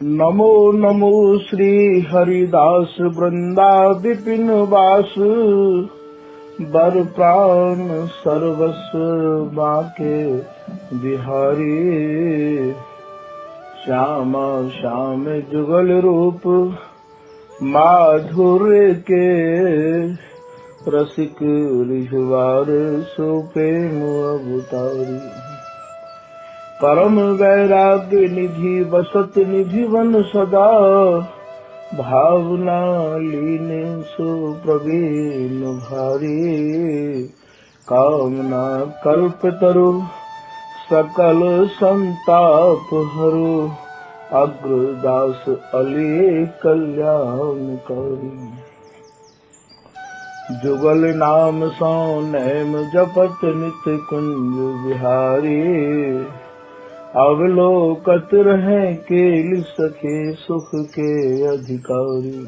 नमो नमो श्री हरिदास वृंदा विपिन वास बर प्राण सर्वस्व बाके बिहारी। श्यामा श्याम जुगल रूप माधुर्य के रसिक रिझवार सो प्रेम अवतारी। परम वैराग्य निधि बसत निधि वन सदा भावना लीने सो प्रवीण भारी। कामना कल्प तरु सकल संताप हरु अग्रदास अली कल्याणकारी। जुगल नाम सो नैम जपत नित कुंज बिहारी। अवलोकत रहे केल सखे सुख के अधिकारी।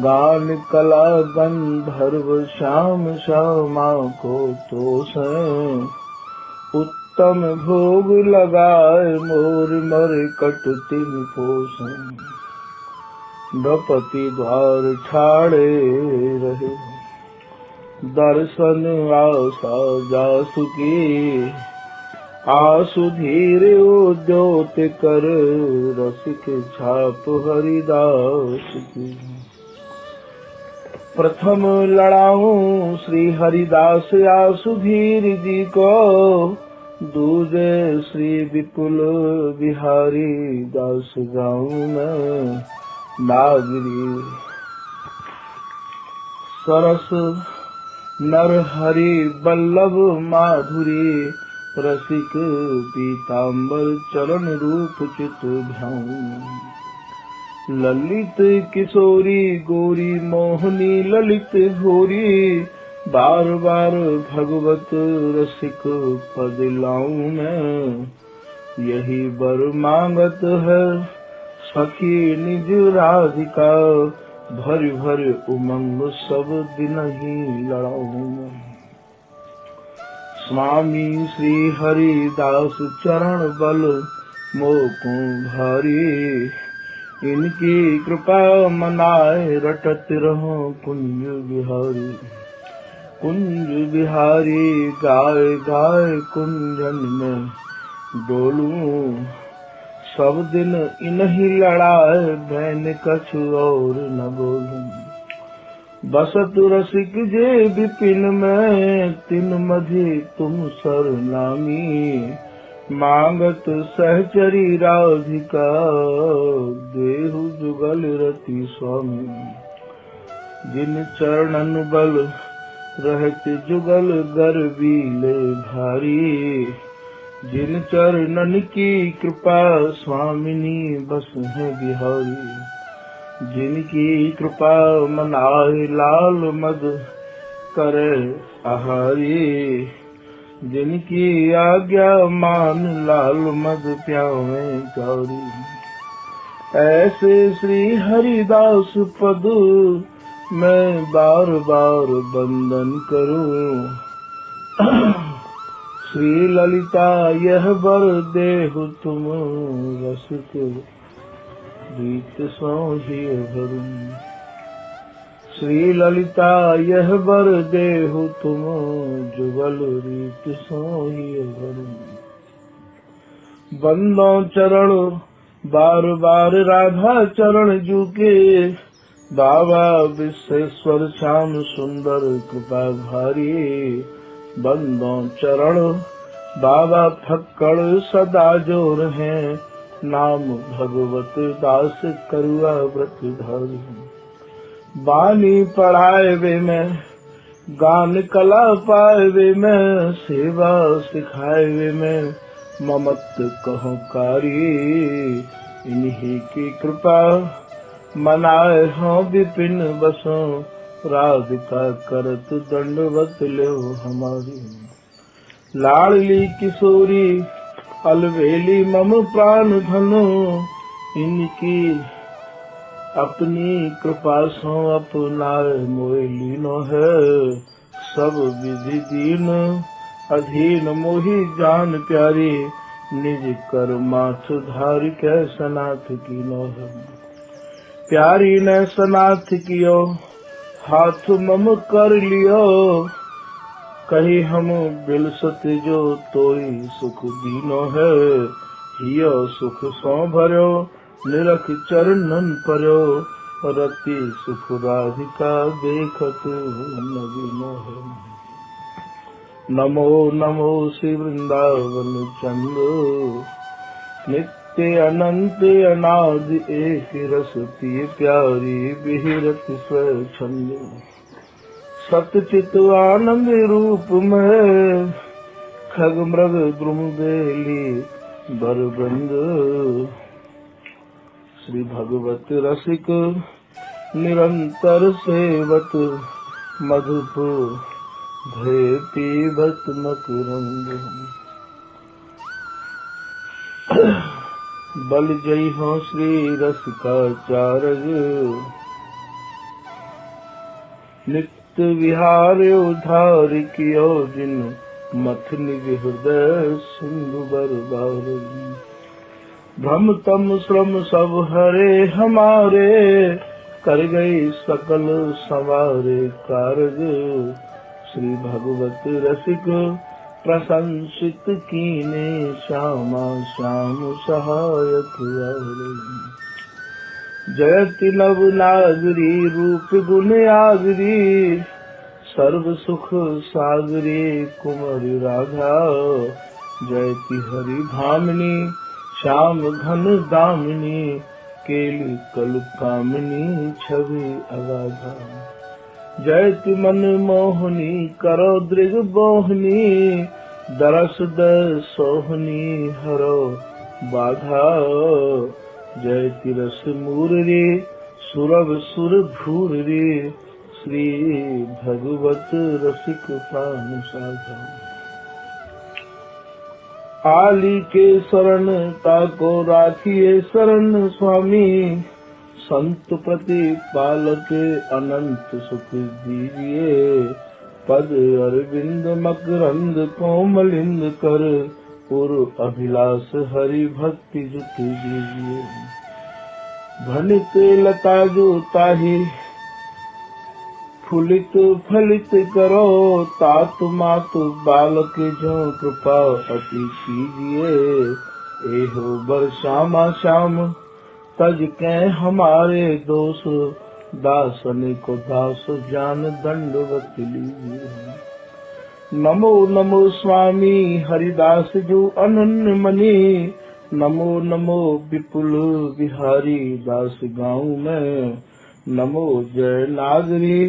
गान कला गंधर्व श्याम श्यामा को तोषें। उत्तम भोग लगाए मोर मर कट तिन पोषें। नृपति द्वार छाड़े रहे दर्शन आशा जासु की। आसु धीर उद्योत कर रसिक छाप हरिदास की। प्रथम लड़ाऊं श्री हरिदास आसु धीर जी को। दूजे श्री विपुल बिहारी दास गाऊं मैं नागरी। सरस नर हरि बल्लभ माधुरी। रसिक पीताम्बर चरण रूप चित भ्याऊं। ललित किशोरी गोरी मोहनी ललित घोरी। बार बार भगवत रसिक पद लाऊं मैं। यही बर मांगत है सखी निज राधिका। भर भर उमंग सब दिन ही लड़ाऊं मैं। स्वामी श्री हरिदास चरण बल मोको भारी। इनकी कृपा मनाए रटत रहो कुंज बिहारी। कुंज बिहारी गाय गाय कुंजन में डोलूं। सब दिन इन्हीं लड़ाए बैन कछु और न बोलूं। बसत रसिक जे विपिन में तिन मधि तुम सरनामी। मांगत सहचरी राधिका देहु जुगल रति स्वामी। जिन चरणन बल रहत जुगल गर्वीले भारी। जिन चरणन की कृपा स्वामिनी बस है बिहारी। जिनकी कृपा मनाए लाल मद करे आहारी। जिनकी आज्ञा मान लाल मद प्यावे गौरी। ऐसे श्री हरिदास पद मैं बार बार वंदन करूं। श्री ललिता यह वर देहु तुम रसिक रीत सो ही भरूं। श्री ललिता यह वर देहु तुम जुगल रीत सो ही भरूं। बंदो चरण बार बार राधा चरण जूके। बाबा विश्वेश्वर श्याम सुंदर कृपा भारी। बंदो चरण बाबा फक्कड़ सदा जोर हैं। नाम भगवत दास करुआ व्रत धारी। बानी पढ़ाए वे में गान कला पाए वे में। सेवा सिखाए वे में ममत कहो कारी। इन्हीं की कृपा मनाए हो विपिन बसों। राधिका करत दंडवत ले हमारी। लाडली किशोरी अलवेली मम प्राण धनो। इनकी अपनी कृपा सो अपनाए मोहि लीनो है। सब विधि दीन अधीन मोहि जान प्यारी। निज कर माथ धार कै सनाथ की नोह। प्यारी ने सनाथ कियो हाथ मम कर लियो, कही हम बिलसत जो तोई सुख दीनो है। हियो सुख सो भर्यो निरख चरणन पर्यो, रति सुख राधिका देखत नवीनो है। नमो नमो श्री वृंदावन चंद, नित्य अनंत अनाद एक रस पिय प्यारी बिहरत स्वच्छंद। सतचित आनंद रूप में खग मृग द्रुम बेली बरबंद। श्री भगवत रसिक निरंतर सेवत, मधुप भय पीबत मकरंद। बल जय हो श्री रसिकाचार्य, नित्य विहार उद्धार कियो जिन, मथ निज हृदय सिंधु बरबार। भ्रम तम श्रम सब हरे हमारे, कर गई सकल सवारे कारज। श्री भगवत रसिक प्रशंसित कीने, श्यामा श्याम सहायक वारे। जयति नव नागरी रूप गुण आगरी, सर्व सुख सागरी कुमारी राधा। जयति हरि भामिनी श्याम घन दामिनी, केली कल कामिनी छवि अगाधा। जयति मन मोहनी करो दृग बोहनी, दरस द सोहनी हरो बाधा। जयति रस मूररी सुरभ सुर भूररी, श्री भगवत रसिक प्राण साधा। आली के शरण ताको राखिए शरण स्वामी, संत प्रति पालक अनंत सुख दीजिए। पद अरविंद मकरंद कोमलिंद कर, पुर अभिलाष हरि भक्ति जुट दीजिए। भनित लता जो ताहि फुलित फलित करो, तातु मातु बालक जो कृपा अति कीजिए। एहो बर श्यामा श्याम तज के हमारे दोष, दासन को दास ज्ञान दंडवत लीजिए। नमो नमो स्वामी हरिदास जो अनन्य मनी, नमो नमो विपुल बिहारी दास गाँव में। नमो जय नागरी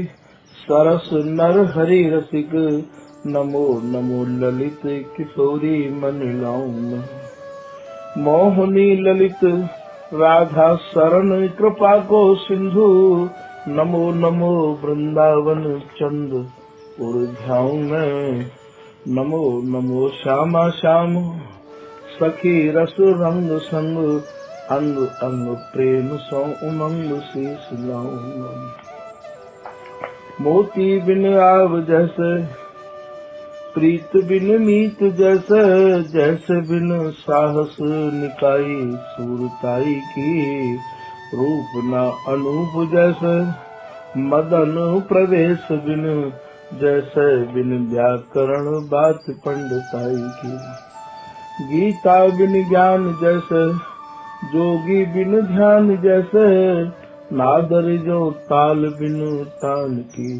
सरस नर हरि रसिक, नमो नमो ललित किशोरी मन लाऊं। मोहनी ललित राधा शरण कृपा को सिंधु, नमो नमो वृंदावन चंद उर ध्याऊं मैं। नमो नमो श्यामा श्याम सखी रस रंग संग, अंग अंग प्रेम सो उमंग शीस लाऊं। मोती बिन आव जैसे प्रीत बिन मीत जैसे, जैसे बिन साहस निकाई सूरताई की। रूप न अनूप जैसे मदन प्रवेश बिन, जैसे बिन व्याकरण बात पंडिताई की। गीता बिन ज्ञान जैसे जोगी बिन ध्यान जैसे, नादर जो ताल बिन तान की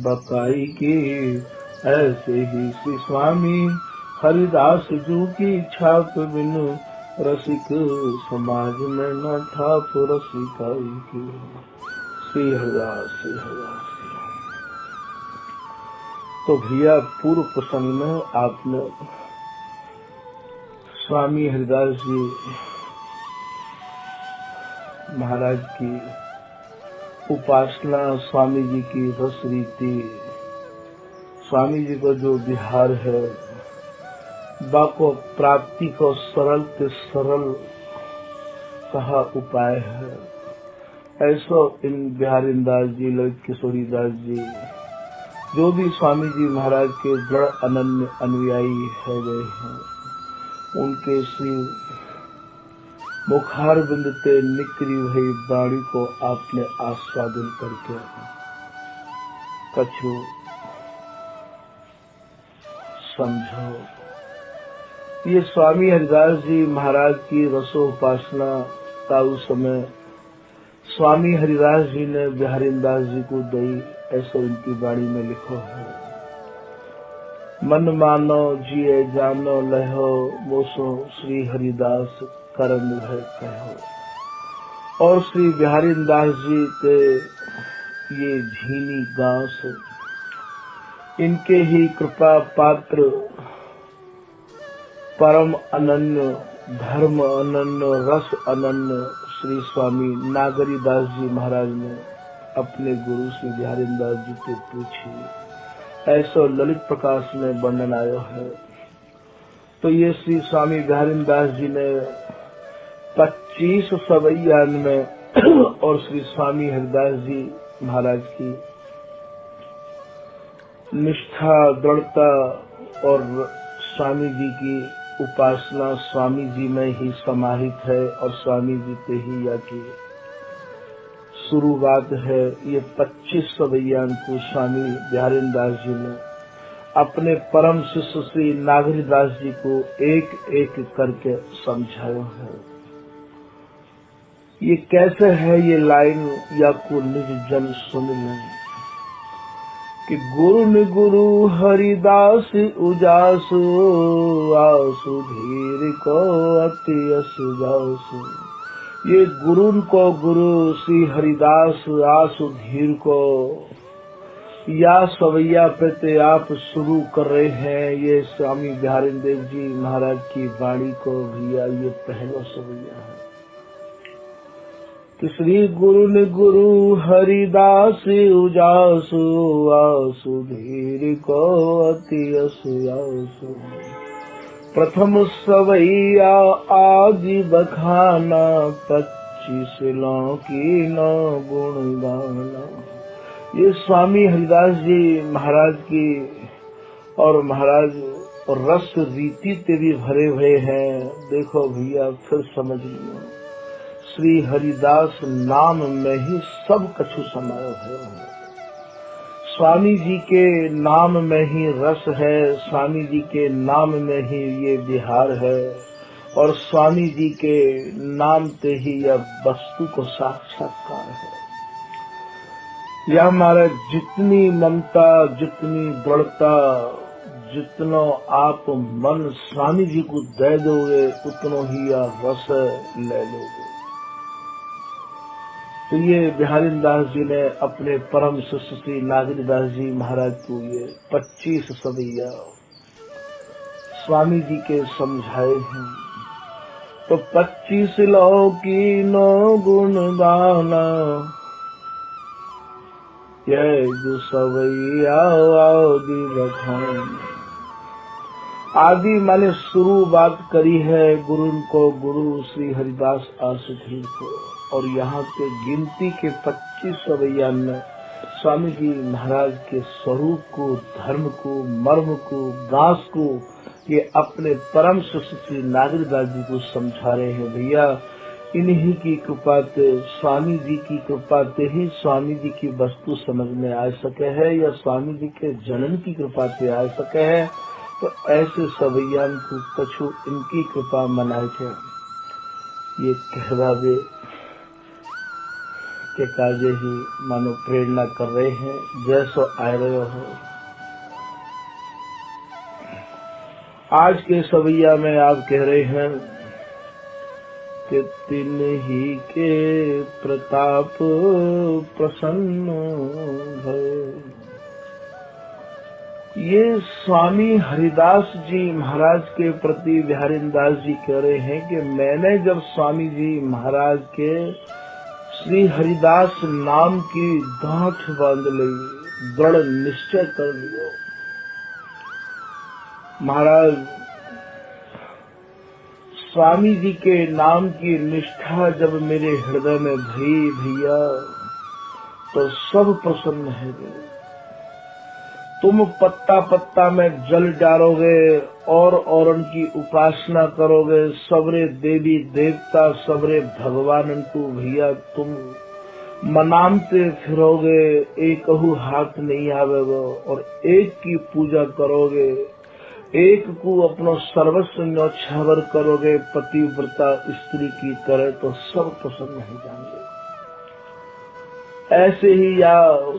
बकाई की। ऐसे ही श्री स्वामी हरिदास जू की छाप बिन, रसिक समाज में न ठाप रसिकाई की। श्री हरिदास श्री हरिदास। तो भैया पूर्व प्रसंग में आपने स्वामी हरिदास जी महाराज की उपासना, स्वामी जी की रस रीति, स्वामी जी का जो विहार है, बाको प्राप्ति को सरल से सरल कहा उपाय है। ऐसा इन बिहारी दास जी, ललित किशोरी दास जी, जो भी स्वामी जी महाराज के दृढ़ अनन्य अनुयायी है गए हैं, उनके श्री मुखार बिंद ते निकली हुई वाणी को आपने आस्वादन करके कछु समझो। ये स्वामी हरिदास जी महाराज की रसोपासना का उस समय स्वामी हरिदास जी ने बिहारीदास जी को दी, ऐसा उनकी वाणी में लिखो है। मन मानो जिए जानो लहो, मोसो श्री हरिदास करन है कहो। और श्री बिहारीदास जी के ये झीनी गांस, इनके ही कृपा पात्र परम अनन्य, धर्म अनन्य, रस अनन्य श्री स्वामी नागरीदास जी महाराज ने अपने गुरु श्री बिहारीदास जी से पूछी, ऐसा ललित प्रकाश में वर्णन आया है। तो ये श्री स्वामी बिहारीदास जी ने 25 सवैयान में और श्री स्वामी हरिदास जी महाराज की निष्ठा, दृढ़ता और स्वामी जी की उपासना स्वामी जी में ही समाहित है और स्वामी जी पे ही या की शुरुआत है। ये 25 सवैयान को स्वामी बिहारीदास जी ने अपने परम शिष्य श्री नागरीदास जी को एक एक करके समझाया है। ये कैसे है ये लाइन, या को निज जन सुन लें कि गुरु ने गुरु हरिदास उजासु, आसु धीर को अति यस जासु। ये गुरु को गुरु श्री हरिदास आसु धीर को या सवैया पे आप शुरू कर रहे हैं। ये स्वामी बिहारीदेव जी महाराज की वाणी को भैया ये पहला सवैया है कि श्री गुरु ने गुरु हरिदास उजासु, आसु धीर को अति यस आसु। प्रथम सवैया आदि बखाना, 25 की न गुण गाना। ये स्वामी हरिदास जी महाराज की और महाराज और रस रीति ते भी भरे हुए हैं। देखो भैया फिर समझ लियो, श्री हरिदास नाम में ही सब कछु समाया है। स्वामी जी के नाम में ही रस है, स्वामी जी के नाम में ही ये विहार है और स्वामी जी के नाम पे ही यह वस्तु को साक्षात्कार है। यह हमारा जितनी ममता, जितनी दृढ़ता, जितना आप मन स्वामी जी को दे दोगे उतना ही यह रस ले लोगे। तो ये बिहारीदास जी ने अपने परम शिष्य श्री नागरीदास जी महाराज को ये 25 सवैया स्वामी जी के समझाए हैं। तो 25 लो की नो गुण गाना, ये जो सवैया आदि बखान। आदि माने शुरू बात करी है गुरु को गुरु श्री हरिदास आसुधीर को, और यहाँ पे गिनती के 25 सवैया में स्वामी जी महाराज के स्वरूप को, धर्म को, मर्म को, दास को ये अपने परम शिष्य श्री नागरीदास जी को समझा रहे हैं। भैया इन्हीं की कृपा से, स्वामी जी की कृपा से ही स्वामी जी की वस्तु समझ में आ सके है, या स्वामी जी के जन्म की कृपा से आ सके है। तो ऐसे सवैयान को कछु इनकी कृपा मनाए थे। ये कहवावे के काजे ही मानो प्रेरणा कर रहे हैं, जैसो आए रहे हो। आज के सवैया में आप कह रहे हैं कि तिन ही के प्रताप प्रसन्न भय। ये स्वामी हरिदास जी महाराज के प्रति बिहारीदास जी कह रहे हैं कि मैंने जब स्वामी जी महाराज के श्री हरिदास नाम की गांठ बांध ली, दृढ़ निश्चय कर लिया। महाराज स्वामी जी के नाम की निष्ठा जब मेरे हृदय में भई भैया, तो सब प्रसन्न है। तुम पत्ता पत्ता में जल डालोगे और उनकी उपासना करोगे। सबरे देवी देवता सबरे भगवान को भैया तुम मनामते फिरोगे, एकहु हाथ नहीं आवेगो और एक की पूजा करोगे, एक को अपनो सर्वस्व न्यौछावर करोगे पतिव्रता स्त्री की तरह, तो सब प्रसन्न हो जाएंगे। ऐसे ही या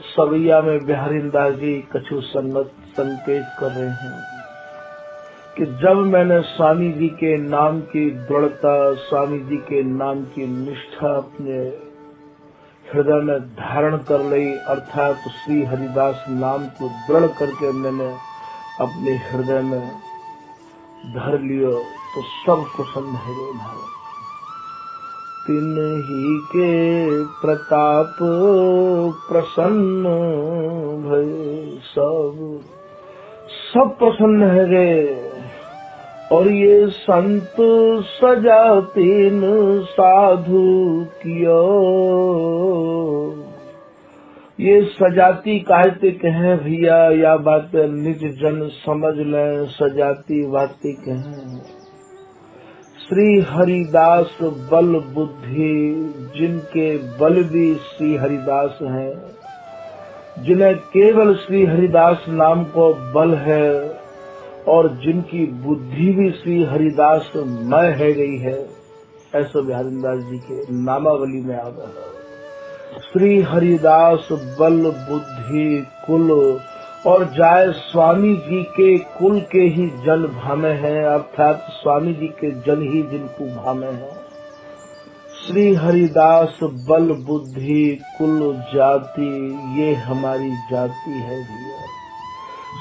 सवैया में बिहारी दास जी कछु संकेत कर रहे हैं कि जब मैंने स्वामी जी के नाम की दृढ़ता, स्वामी जी के नाम की निष्ठा अपने हृदय में धारण कर ली, अर्थात श्री हरिदास नाम को दृढ़ करके मैंने अपने हृदय में धर लियो, तो सब प्रसन्न है भाव। तिन्ही के प्रताप प्रसन्न भय सब प्रसन्न है गे। और ये संत सजातीन साधु कियो, ये सजाती कहते कहें भैया, या बात निज जन समझ लें, सजाती बातें कहें। श्री हरिदास बल बुद्धि, जिनके बल भी श्री हरिदास हैं, जिन्हें केवल श्री हरिदास नाम को बल है और जिनकी बुद्धि भी श्री हरिदास मय है गई है, ऐसा बिहारी दास जी के नामावली में आ गया। श्री हरिदास बल बुद्धि कुल, और जाय स्वामी जी के कुल के ही जन भामे हैं, अर्थात स्वामी जी के जन ही जिनको भामे हैं। श्री हरिदास बल बुद्धि कुल जाति, ये हमारी जाति है भैया।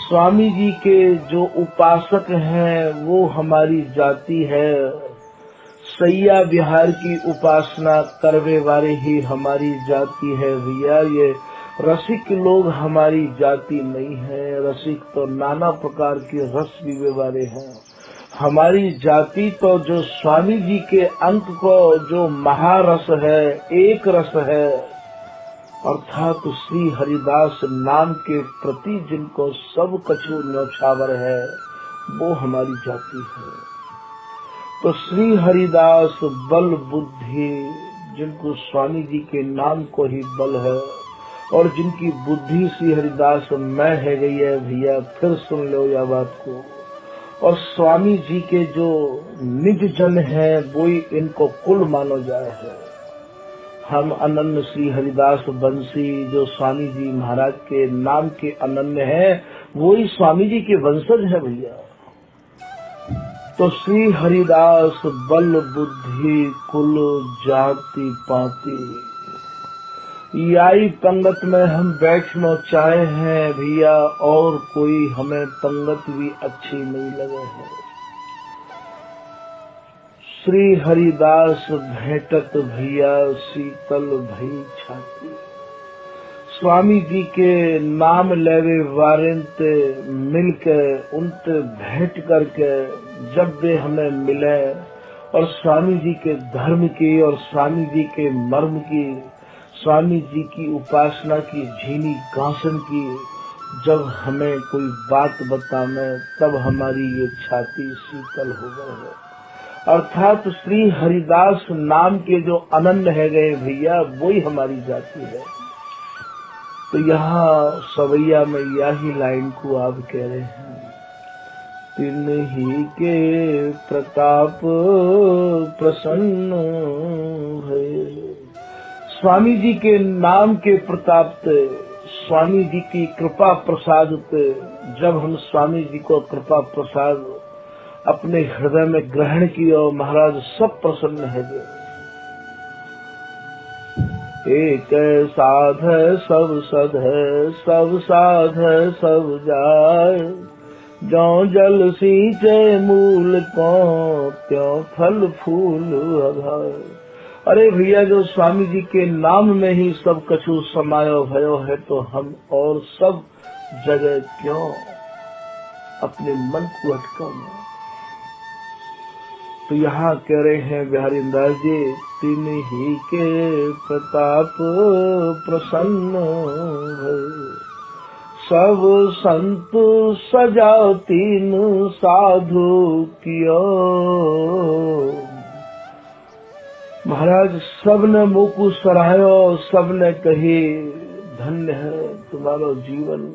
स्वामी जी के जो उपासक हैं वो हमारी जाति है। सैया बिहार की उपासना करवे वाले ही हमारी जाति है भैया। ये रसिक लोग हमारी जाति नहीं है। रसिक तो नाना प्रकार के रस पीवे वाले हैं। हमारी जाति तो जो स्वामी जी के अंक को जो महारस है, एक रस है, अर्थात श्री हरिदास नाम के प्रति जिनको सब कछु न्यौछावर है, वो हमारी जाति है। तो श्री हरिदास बल बुद्धि, जिनको स्वामी जी के नाम को ही बल है और जिनकी बुद्धि श्री हरिदास में है गई है भैया, फिर सुन लो यह बात को। और स्वामी जी के जो निज जन है वो ही इनको कुल मानो जाए है। हम अनन्य श्री हरिदास बंसी जो स्वामी जी महाराज के नाम के अनन्य है, वो ही स्वामी जी के वंशज है भैया। तो श्री हरिदास बल बुद्धि कुल जाति पाति, याई पंगत में हम बैठना चाहे हैं भैया, और कोई हमें पंगत भी अच्छी नहीं लगे है। श्री हरिदास भेंटत भैया शीतल भई छाती, स्वामी जी के नाम लेवे वारंत मिलके उनसे भेंट करके जब वे हमें मिले और स्वामी जी के धर्म की और स्वामी जी के मर्म की, स्वामी जी की उपासना की झीनी गासन की जब हमें कोई बात बताने, तब हमारी ये छाती शीतल हो गए है। अर्थात श्री हरिदास नाम के जो अनन्य है गए भैया, वही हमारी जाति है। तो यहाँ सवैया में यही लाइन को आप कह रहे हैं, तिन्ही के प्रताप प्रसन्न है। स्वामी जी के नाम के प्रताप से, स्वामी जी की कृपा प्रसाद से, जब हम स्वामी जी को कृपा प्रसाद अपने हृदय में ग्रहण किया, महाराज सब प्रसन्न है। एक साध सब सद है, सब साध सब जाय, जो जल सींचे मूल को त्यों फल फूल अघाय। अरे भैया, जो स्वामी जी के नाम में ही सब कछु समायो भयो है, तो हम और सब जगह क्यों अपने मन को अटकाएं। तो यहाँ कह रहे हैं बिहारी दास जी, तिन्ही के प्रताप प्रसन्न है। सब संत सजा तीन साधु कियो। महाराज सबने मुँह को सराहो, सबने कही धन्य है तुम्हारा जीवन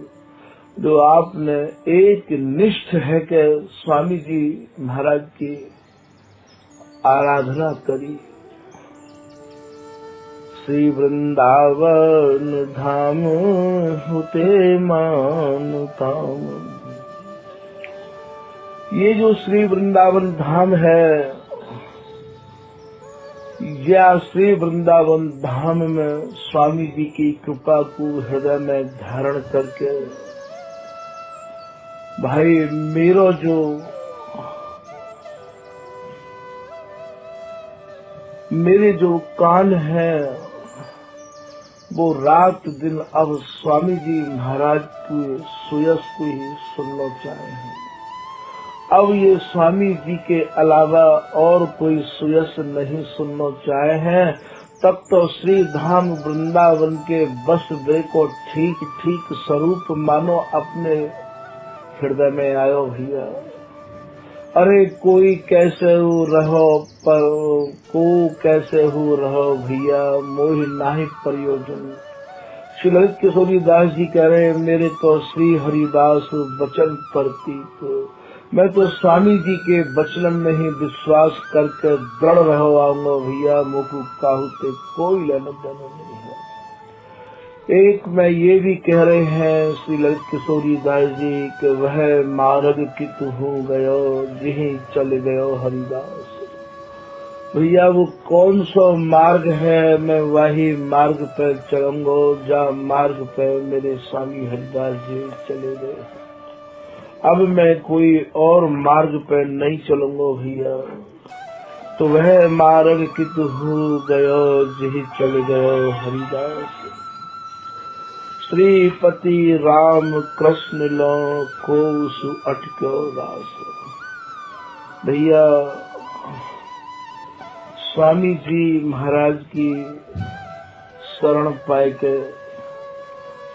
जो आपने एक निष्ठ है कि स्वामी जी महाराज की आराधना करी। श्री वृंदावन धाम होते मानताम। ये जो श्री वृंदावन धाम है, या श्री वृंदावन धाम में स्वामी जी की कृपा को हृदय में धारण करके भाई मेरो जो मेरे जो कान है वो रात दिन अब स्वामी जी महाराज के सुयस को ही सुनना चाहे हैं। अब ये स्वामी जी के अलावा और कोई सुयस नहीं सुनना चाहे हैं। तब तो श्री धाम वृंदावन के बस वे को ठीक ठीक स्वरूप मानो अपने हृदय में आयो भैया। अरे कोई कैसे हो रहो पर को कैसे हो रहो भैया, मोहि नाहि प्रयोजन। श्री ललित किशोरी दास जी कह रहे मेरे तो श्री हरिदास वचन प्रतीक। मैं तो स्वामी जी के वचन में ही विश्वास करके दृढ़ रहो आऊंगा भैया, मुख काहू से कोई लेना देना नहीं है। एक में ये भी कह रहे हैं श्री ललित किशोरी दास जी कि वह मार्ग कित हो गयो जिहि चले गयो हरिदास। भैया वो कौन सा मार्ग है, मैं वही मार्ग पर चलूंगा जहाँ मार्ग पर मेरे स्वामी हरिदास जी चले गए। अब मैं कोई और मार्ग पर नहीं चलूंगा भैया। तो वह मार्ग कित हो गयो जिहि चले गयो हरिदास। श्रीपति राम कृष्ण लो कोसु अटक्यो दास। भैया स्वामी जी महाराज की शरण पाए के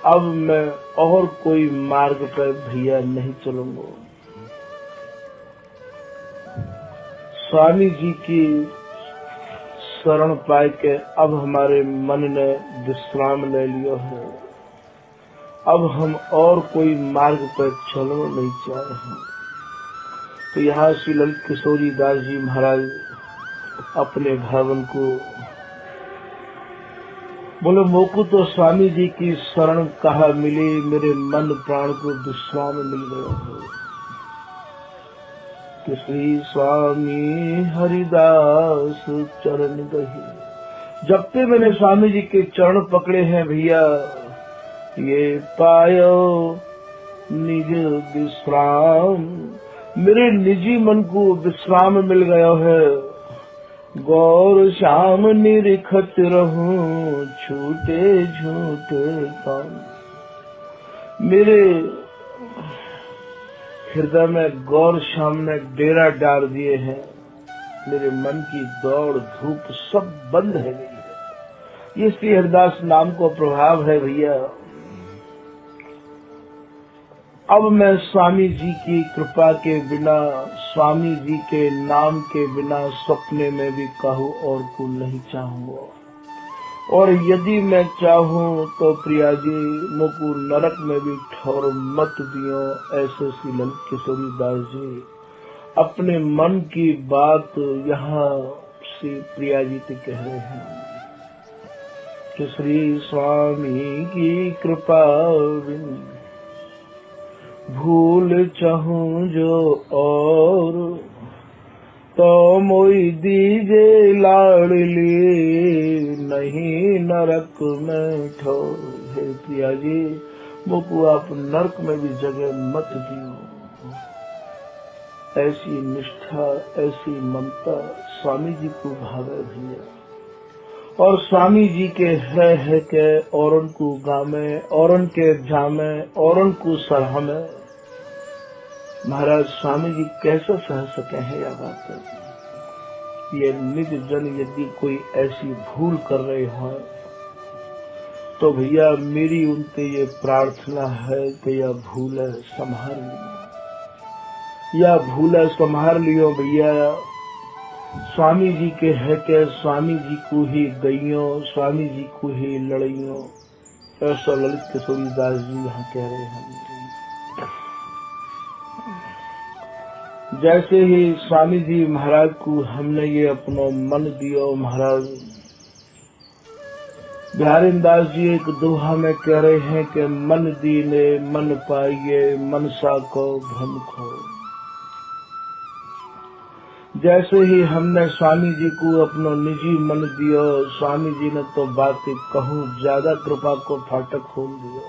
अब मैं और कोई मार्ग पर भैया नहीं चलूंगा। स्वामी जी की शरण पाए के अब हमारे मन ने विश्राम ले लिया है। अब हम और कोई मार्ग पर चलना नहीं चाह रहे। तो यहाँ श्री ललित किशोरी दास जी महाराज अपने भावन को बोले मोकू तो स्वामी जी की शरण कहा मिली, मेरे मन प्राण को विश्राम मिल गया है। कि श्री स्वामी हरिदास चरण गही। जब से मैंने स्वामी जी के चरण पकड़े हैं भैया, ये पायो निज विश्राम, मेरे निजी मन को विश्राम मिल गया है। गौर श्याम निरखत रहूं छूटे झूठे काम। मेरे हृदय में गौर श्याम ने डेरा डाल दिए हैं। मेरे मन की दौड़ धूप सब बंद है गई है। ये श्री हरिदास नाम को प्रभाव है भैया। अब मैं स्वामी जी की कृपा के बिना, स्वामी जी के नाम के बिना सपने में भी कहूँ और को नहीं चाहूंगा। और यदि मैं चाहूँ तो प्रिया जी मुझको नरक में भी ठौर मत दियो। ऐसे श्री ललित किशोरी दास जी अपने मन की बात यहाँ श्री प्रिया जी से कह रहे हैं कि श्री स्वामी की कृपा भूल चाहूं जो और तो मोई दीजे लाडली नहीं नरक में ठोर। हे प्रिया जी मुझको आप नरक में भी जगह मत दियो। ऐसी निष्ठा ऐसी ममता स्वामी जी को भावे भैया। और स्वामी जी के है के और उनको गामे और उनके जामे और उनको सराहमे। महाराज स्वामी जी कैसे सह सके हैं यह बात। ये निज जन यदि कोई ऐसी भूल कर रहे हो तो भैया मेरी उनसे ये प्रार्थना है कि यह भूल संभाल लियो, या भूल संभाल लियो भैया। स्वामी जी के है के स्वामी जी को ही गइयों, स्वामी जी को ही लड़इयों, ऐसा ललित किशोरी दास जी यहाँ कह रहे हैं। जैसे ही स्वामी जी महाराज को हमने ये अपना मन दियो, महाराज बिहारी दास जी एक दोहा में कह रहे हैं कि मन दीने मन पाइए, मनसा को भ्रम खो। जैसे ही हमने स्वामी जी को अपना निजी मन दियो, स्वामी जी ने तो बातें कहूं ज्यादा कृपा को फाटक खोल दिया।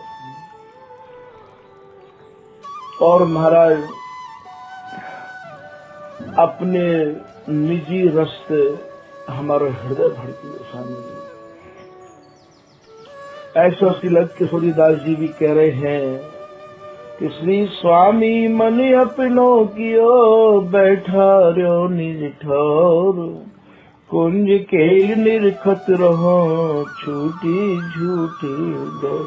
और महाराज अपने निजी रास्ते हमारा हृदय भर दिया स्वामी जी। ऐसा श्री ललित किशोरी दास जी भी कह रहे हैं कि श्री स्वामी मन अपनो कियो, बैठा रो निज ठौर, कुंज केल निरखत रहो, छूटी झूठी डर।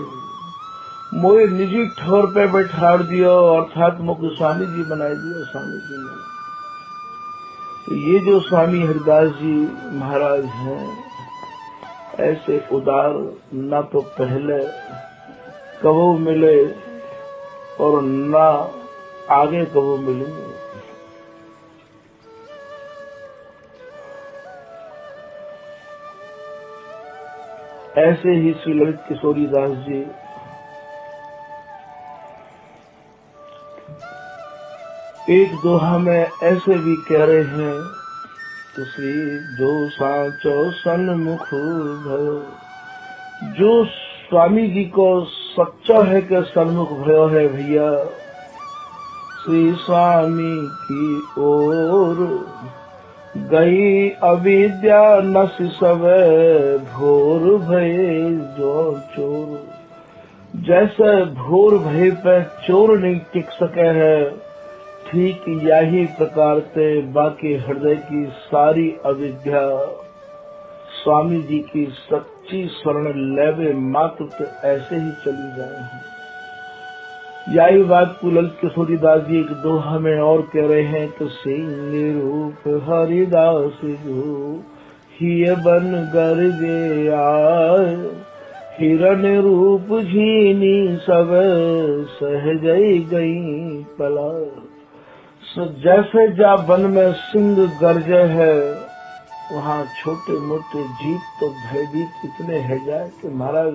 मोए निजी ठौर पे बैठा दियो, अर्थात मुझे स्वामी जी बनाए दियो स्वामी जी ने। तो ये जो स्वामी हरिदास जी महाराज हैं, ऐसे उदार न तो पहले कबो मिले और न आगे कबो मिलेंगे। ऐसे ही श्री ललित किशोरी दास जी एक दोहा में ऐसे भी कह रहे हैं कि श्री जो साचो सन्मुख भयो, जो स्वामी जी को सच्चा है कि सन्मुख भयो है भैया, श्री स्वामी की ओर गई अविद्या नस सब, भोर भये जो चोर। जैसे भोर भय पे चोर नहीं टिक सके है, ठीक यही प्रकार से बाकी हृदय की सारी अविद्या स्वामी जी की सच्ची शरण लेवे मात्र तो ऐसे ही चली जाए हैं। यही बात को ललित किशोरी दास जी एक दोहा में और कह रहे हैं कि सिंह रूप हरिदास जो ही बन गर्जे आय, हिरण रूप झीनी सब, सहज गई पला। जैसे जा वन में सिंह गर्जे है, वहाँ छोटे मोटे जीव तो भयभीत इतने है जाए कि महाराज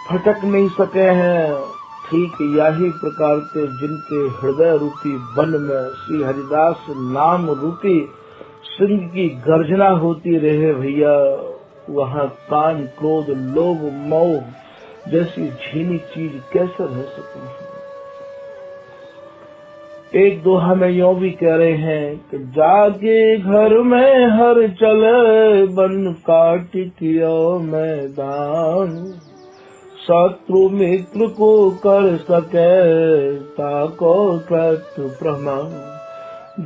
फटक नहीं सके हैं। ठीक यही प्रकार से जिनके हृदय रूपी वन में श्री हरिदास नाम रूपी सिंह की गर्जना होती रहे भैया, वहाँ कान क्रोध लोभ मोह जैसी झीनी चीज कैसे रह सकती है। एक दोहा में यूं भी कह रहे हैं कि जागे घर में हर चले, बन काट कियो मैदान, शत्रु मित्र को कर सके, ताको कृत प्रमाण।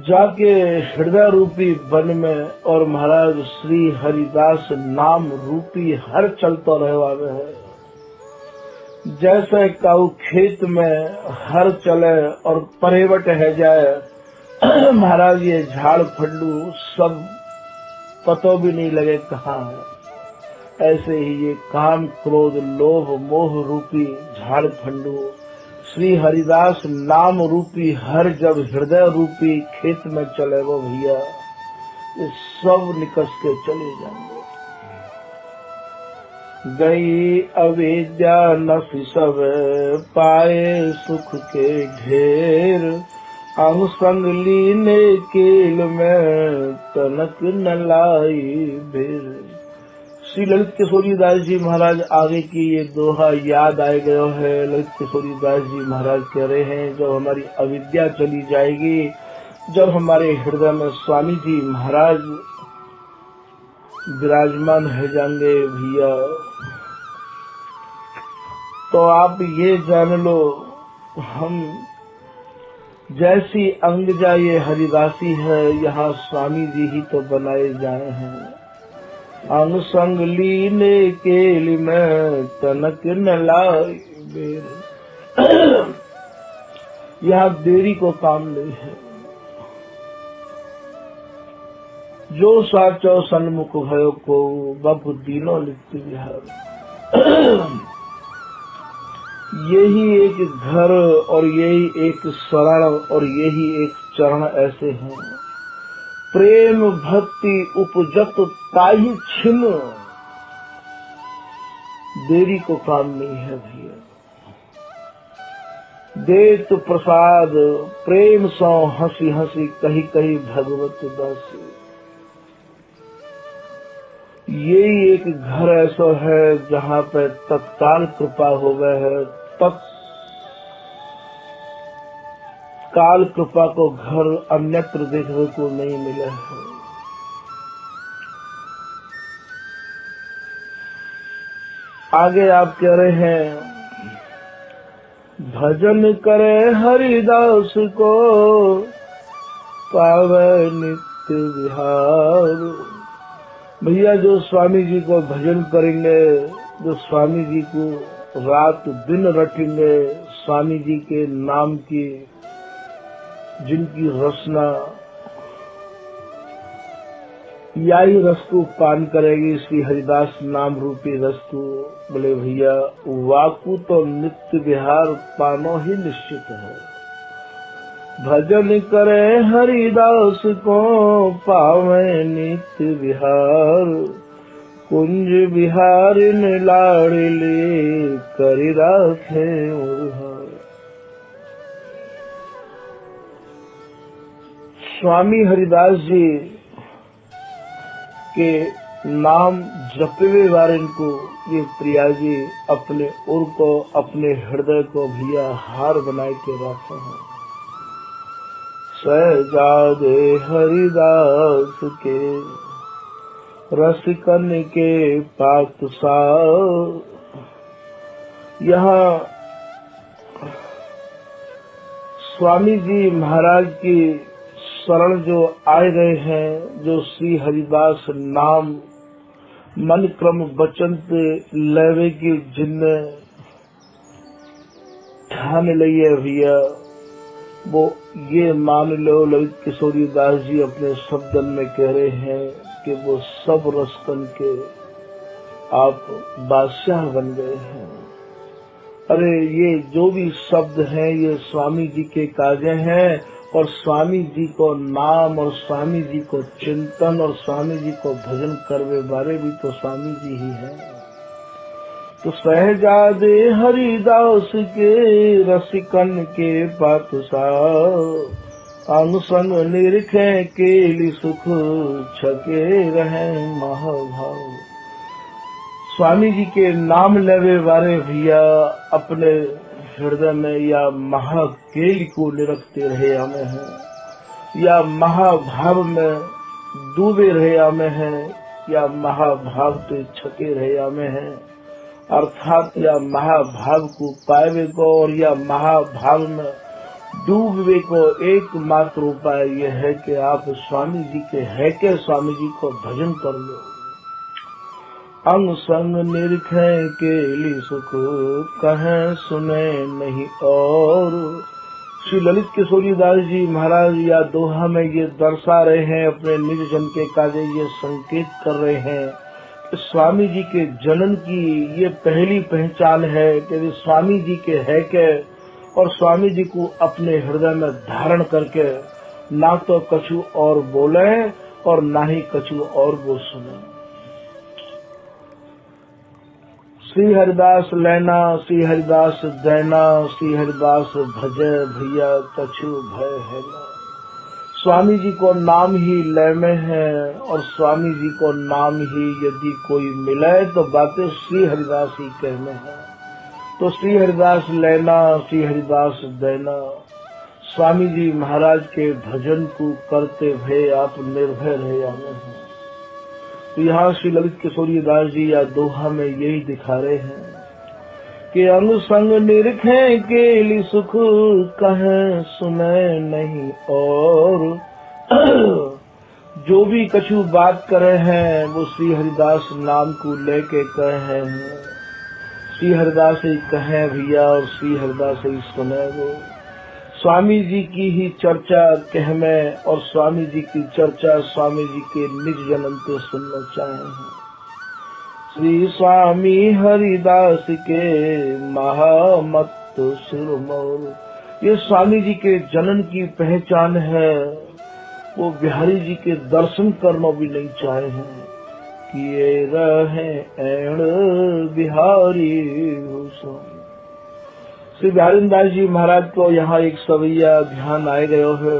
जाके हृदय रूपी वन में और महाराज श्री हरिदास नाम रूपी हर चलता रहवा में है। जैसे काऊ खेत में हर चले और परेवट है जाए, महाराज ये झाड़ फंडू सब पतो भी नहीं लगे कहाँ है। ऐसे ही ये काम क्रोध लोभ मोह रूपी झाड़ फंडू श्री हरिदास नाम रूपी हर जब हृदय रूपी खेत में चले वो भैया, ये सब निकस के चले जाएंगे। गई अविद्या नफी सब, पाए सुख के ढेर, अंग संग लीने केल में, तनक न लाई भेर। श्री ललित किशोरी दास जी महाराज आगे की ये दोहा याद आए गयो है। ललित किशोरी दास जी महाराज कह रहे हैं, जब हमारी अविद्या चली जाएगी, जब हमारे हृदय में स्वामी जी महाराज विराजमान है जाएंगे भैया, तो आप ये जान लो, हम जैसी अंगजा ये हरिदासी है, यहाँ स्वामी जी ही तो बनाए जाए हैं। अंग संग लीने केली में तनक न लाई बेर। यहाँ देरी को काम नहीं है। जो साचो सन्मुख भयो को बापू दीनो नित्य विहार। यही एक घर और यही एक शरण और यही एक चरण ऐसे हैं। प्रेम भक्ति उपजत ताहि छिन, देरी को काम नहीं है भैया। देत प्रसाद प्रेम सौ हंसी हंसी कही कही भगवत दासी। यही एक घर ऐसा है जहाँ पे तत्काल कृपा हो गए है। तत्काल कृपा को घर अन्यत्र देखने को नहीं मिला है। आगे आप कह रहे हैं, भजन करे हरिदास को पावे नित्य विहार। भैया जो स्वामी जी को भजन करेंगे, जो स्वामी जी को रात दिन रटेंगे, स्वामी जी के नाम की जिनकी रसना यही रस को पान करेगी, श्री हरिदास नाम रूपी रस को, बोले भैया वाकु तो नित्य विहार पानो ही निश्चित है। भजन करे हरिदास को पावे नित्य विहार। कुंज बिहारी ने लाड़ले करि राखे उधार। स्वामी हरिदास जी के नाम जपवे वारन को ये प्रिया जी अपने उर को, अपने हृदय को भैया हार बनाए के रखे हैं। सहजादे हरिदास के रसिकन के पातशाह। यहाँ स्वामी जी महाराज की शरण जो आए गए हैं, जो श्री हरिदास नाम मन क्रम वचन पे लेवे की जिनने ठान लिये भैया, वो ये मान लो ललित किशोरी दास जी अपने शब्दन में कह रहे हैं कि वो सब रस्तन के आप बादशाह बन गए हैं। अरे ये जो भी शब्द हैं ये स्वामी जी के काजे हैं, और स्वामी जी को नाम और स्वामी जी को चिंतन और स्वामी जी को भजन करवे बारे भी तो स्वामी जी ही हैं। तो सहजादे हरिदास के रसिकन के पातशाह। अंग संग निरखे केली सुख छके रहे महाभाव। स्वामी जी के नाम लेवे वाले भैया अपने हृदय में या महाकेल को निरखते रहे हमें हैं, या महाभाव में डूबे रहे हमें हैं, या महाभाव पे छके रहे हमें हैं। अर्थात या महाभाव को पावे को और या महाभाव में डूबे को एकमात्र उपाय यह है कि आप स्वामी जी के है के स्वामी जी को भजन कर लो। अंग संग निरखे केली सुख कहें सुने नहीं और। श्री ललित किशोरी दास जी महाराज या दोहा में ये दर्शा रहे हैं, अपने निज जन के काजे ये संकेत कर रहे हैं कि स्वामी जी के जनन की ये पहली पहचान है कि वे स्वामी जी के है के, और स्वामी जी को अपने हृदय में धारण करके ना तो कछु और बोले और ना ही कछु और वो सुने। श्री हरिदास लेना श्री हरिदास देना, श्री हरिदास भजे भैया कछु भय है ना। स्वामी जी को नाम ही ले में है, और स्वामी जी को नाम ही यदि कोई मिले तो बातें श्री हरिदास ही कहने हैं। तो श्री हरिदास लेना श्री हरिदास देना। स्वामी जी महाराज के भजन को करते हुए आप निर्भय रहे हमें हैं। तो यहाँ श्री ललित किशोरी दास जी या दोहा में यही दिखा रहे हैं कि अनुसंग निरखे केली सुख कहें सुने नहीं और। जो भी कछु बात करे हैं वो श्री हरिदास नाम को लेके कहे हैं। श्री हरिदास ही कहे भैया और श्री हरिदास ही सुने वो। स्वामी जी की ही चर्चा कह में और स्वामी जी की चर्चा स्वामी जी के निज जन्म पे सुनना चाहे हैं। श्री स्वामी हरिदास के महामत सिरमौर, ये स्वामी जी के जन्म की पहचान है। वो बिहारी जी के दर्शन करना भी नहीं चाहे हैं कि ये रहे ऐण बिहारी हो स्वामी। श्री बिहारी दास जी महाराज को यहाँ एक सवैया ध्यान आए गयो है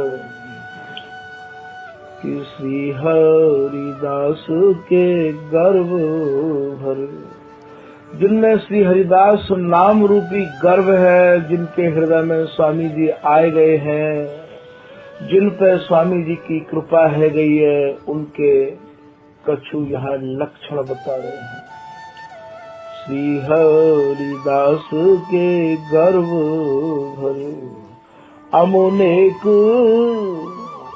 कि श्री हरिदास के गर्भ भरे, जिनमें श्री हरिदास नाम रूपी गर्व है, जिनके हृदय में स्वामी जी आए गए हैं, जिन पर स्वामी जी की कृपा है गई है, उनके कछु यहाँ लक्षण बता रहे हैं। श्री हरिदास के गर्भ भरे अमोनेक,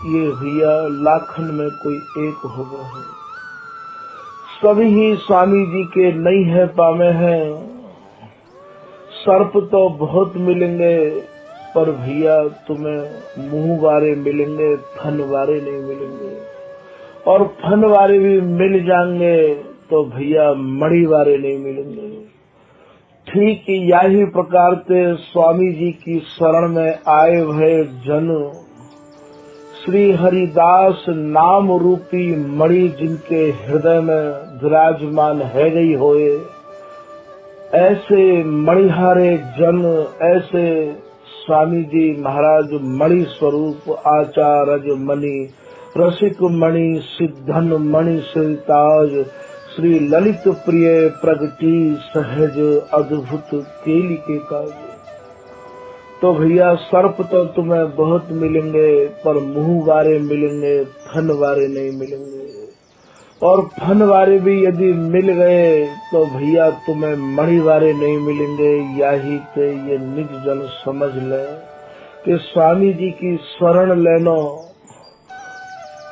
ये भैया लाखन में कोई एक हो गए हैं। सभी ही स्वामी जी के नहीं है पामे हैं। सर्प तो बहुत मिलेंगे पर भैया तुम्हें मुंह वारे मिलेंगे, फन वारे नहीं मिलेंगे। और फन वारे भी मिल जाएंगे तो भैया मणि वारे नहीं मिलेंगे। ठीक यही प्रकार से स्वामी जी की शरण में आए भय जन श्री हरिदास नाम रूपी मणि जिनके हृदय में विराजमान है गई होए, ऐसे मणिहारे जन, ऐसे स्वामी जी महाराज मणि स्वरूप आचार्य मणि, रसिक मणि, सिद्धन मणि, श्रीताज, श्री ललित प्रिय प्रगति सहज अद्भुत केली के काज। तो भैया सर्प तो तुम्हें बहुत मिलेंगे पर मुंह वारे मिलेंगे, फन वारे नहीं मिलेंगे। और फन वारे भी यदि मिल गए तो भैया तुम्हें मणि वारे नहीं मिलेंगे। यही ते ये निज जन समझ ले कि स्वामी जी की शरण लेनो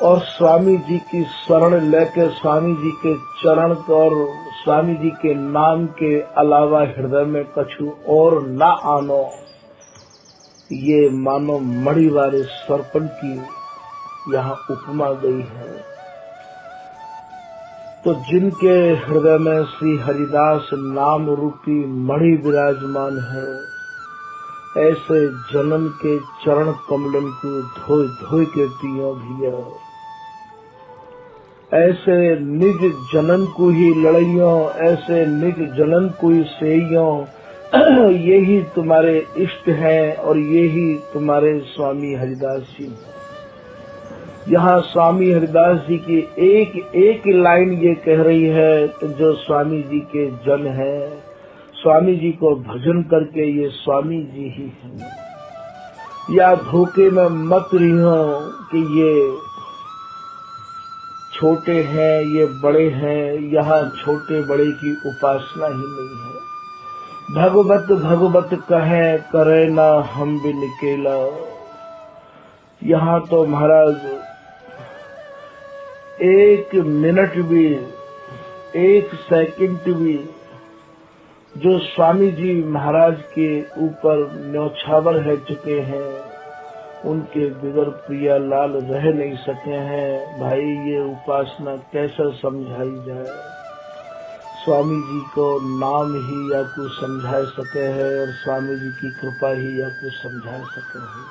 और स्वामी जी की शरण लेकर स्वामी जी के चरण और स्वामी जी के नाम के अलावा हृदय में कछु और ना आनो, ये मानो मणि वाले सर्पण की यहाँ उपमा गई है। तो जिनके हृदय में श्री हरिदास नाम रूपी मणि विराजमान है, ऐसे जन्म के चरण कमलन को धोए धोए के पियो भैया। ऐसे निज जनन को ही लड़इयों, ऐसे निज जनन को ही सेइयों, यही तुम्हारे इष्ट हैं और यही तुम्हारे स्वामी हरिदास जी हैं। यहाँ स्वामी हरिदास जी की एक एक लाइन ये कह रही है कि जो स्वामी जी के जन है, स्वामी जी को भजन करके ये स्वामी जी ही हैं। या धोखे में मत रहियो कि ये छोटे हैं, ये बड़े हैं। यहाँ छोटे बड़े की उपासना ही नहीं है। भगवत भगवत कहे करे ना हम भी निकेला। यहाँ तो महाराज एक मिनट भी, एक सेकंड भी जो स्वामी जी महाराज के ऊपर न्यौछावर है चुके हैं, उनके बिगर प्रिया लाल रह नहीं सके हैं। भाई ये उपासना कैसे समझाई जाए। स्वामी जी को नाम ही या कुछ समझा सके है और स्वामी जी की कृपा ही या कुछ समझा सके है।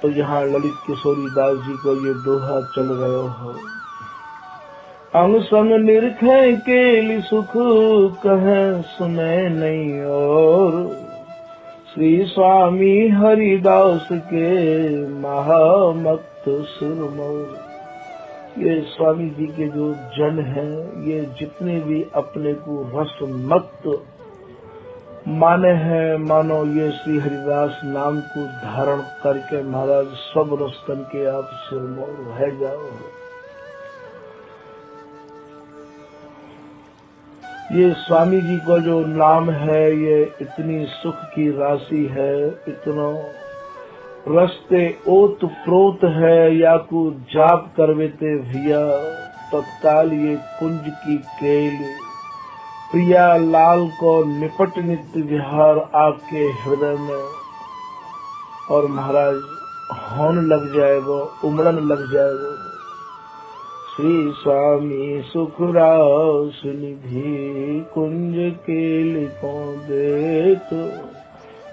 तो यहाँ ललित किशोरी दास जी को ये दोहा चल रहे हो। अंग संग निरखे केली सुख कहे सुने नहीं और श्री स्वामी हरिदास के महामक्त सिरमौर। ये स्वामी जी के जो जन हैं, ये जितने भी अपने को रस मत माने हैं, मानो ये श्री हरिदास नाम को धारण करके महाराज सब रस्तन के आप सिरमौर रह जाओ। ये स्वामी जी का जो नाम है ये इतनी सुख की राशि है, इतना रस्ते ओत प्रोत है, या को जाप करवेते भैया तत्काल ये कुंज की केल, प्रिया लाल को निपट नित्य विहार आपके हृदय में, और महाराज होने लग जाएगा, उमड़न लग जाएगा। श्री स्वामी सुखरास निधि कुंज केल को देत,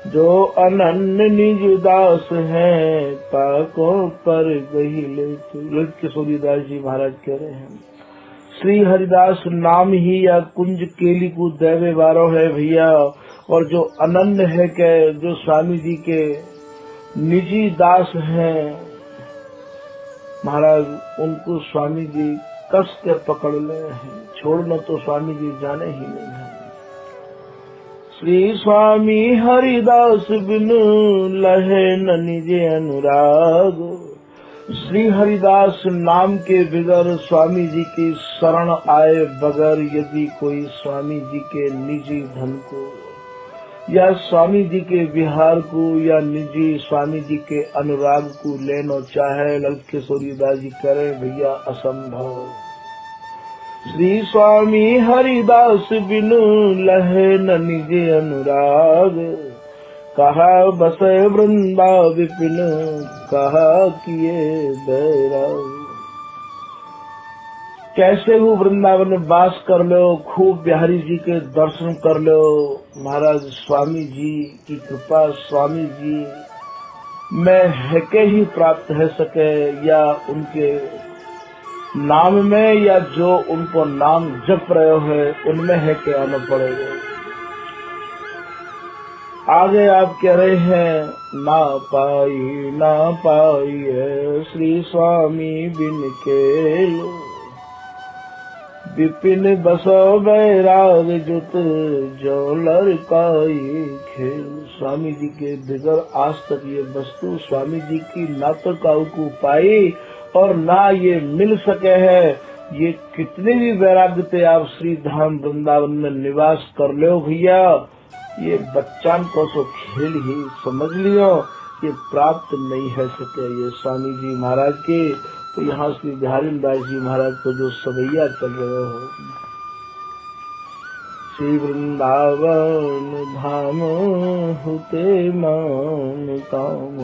जो अनन्य निज दास है ताको पर गही लेत। ललित किशोरीदास जी महाराज कह रहे हैं, श्री हरिदास नाम ही या कुंज केली को दैवे वारो है भैया, और जो अनन्य है के जो स्वामी जी के निजी दास हैं महाराज, उनको स्वामी जी कस के पकड़ ले हैं, छोड़ना तो स्वामी जी जाने ही नहीं है। श्री स्वामी हरिदास बिनु लहे न निजे अनुराग, श्री हरिदास नाम के बगैर स्वामी जी की शरण आए बगैर यदि कोई स्वामी जी के निजी धन को या स्वामी जी के विहार को या निजी स्वामी जी के अनुराग को लेना चाहे, ललित किशोरीदास जी करे भैया असंभव। श्री स्वामी हरिदास बिनु लहे न निजे अनुराग, कहा बसे वृंदा विपिन कहा किए बैराग। कैसे वो वृंदावन में वास कर लो, खूब बिहारी जी के दर्शन कर लो महाराज, स्वामी जी की कृपा स्वामी जी में है के ही प्राप्त है सके, या उनके नाम में या जो उनको नाम जप रहे है उनमें है के आना पड़ेगा। आगे आप कह रहे हैं, ना पाई है श्री स्वामी बिन केल, विपिन बसो बैराग जुत जो लड़काई खेल। स्वामी जी के बगैर आज तक ये वस्तु स्वामी जी की ना तो काऊ को पाई और ना ये मिल सके है। ये कितने भी वैराग्य थे आप श्री धाम वृंदावन में निवास कर लो भैया, ये बच्चान को तो खेल ही समझ लियो, ये प्राप्त नहीं है सके ये स्वामी जी महाराज के। तो यहाँ श्री बिहारी दास जी महाराज को जो सवैया चल रहे हो, श्री वृंदावन धाम होते मान काम,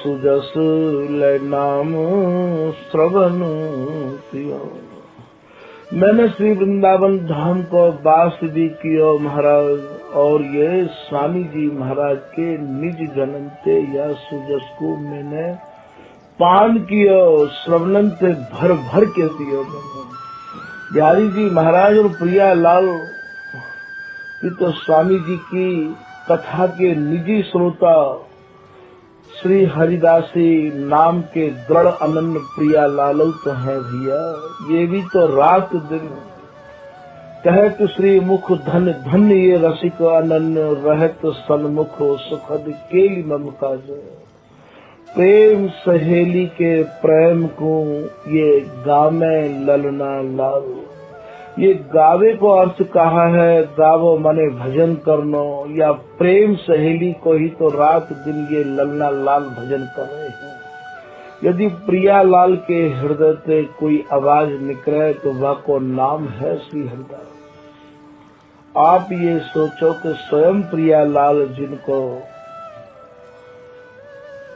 सुजस ले नाम श्रवण प्रिय। मैंने श्री वृंदावन धाम को वास भी किया महाराज, और ये स्वामी जी महाराज के निज जननते या सुजस को मैंने पान किया, श्रवणन से भर भर के दियो। बिहारी जी महाराज और प्रिया लाल ये तो स्वामी जी की कथा के निजी श्रोता, श्री हरिदासी नाम के दृढ़ अनन्य प्रिया लाल तो है भैया। ये भी तो रात दिन कहत श्री मुख धन धन ये रसिक अनन्य रहत सन्मुख सुखद केली ममकाज। प्रेम सहेली के प्रेम को ये गावे ललना लाल। ये गावे को अर्थ कहा है गावो मने भजन करनो, या प्रेम सहेली को ही तो रात दिन ये ललना लाल भजन कर रहे हैं। यदि प्रिया लाल के हृदय से कोई आवाज निकले तो वह को नाम है श्री हरिदास। आप ये सोचो कि स्वयं प्रिया लाल जिनको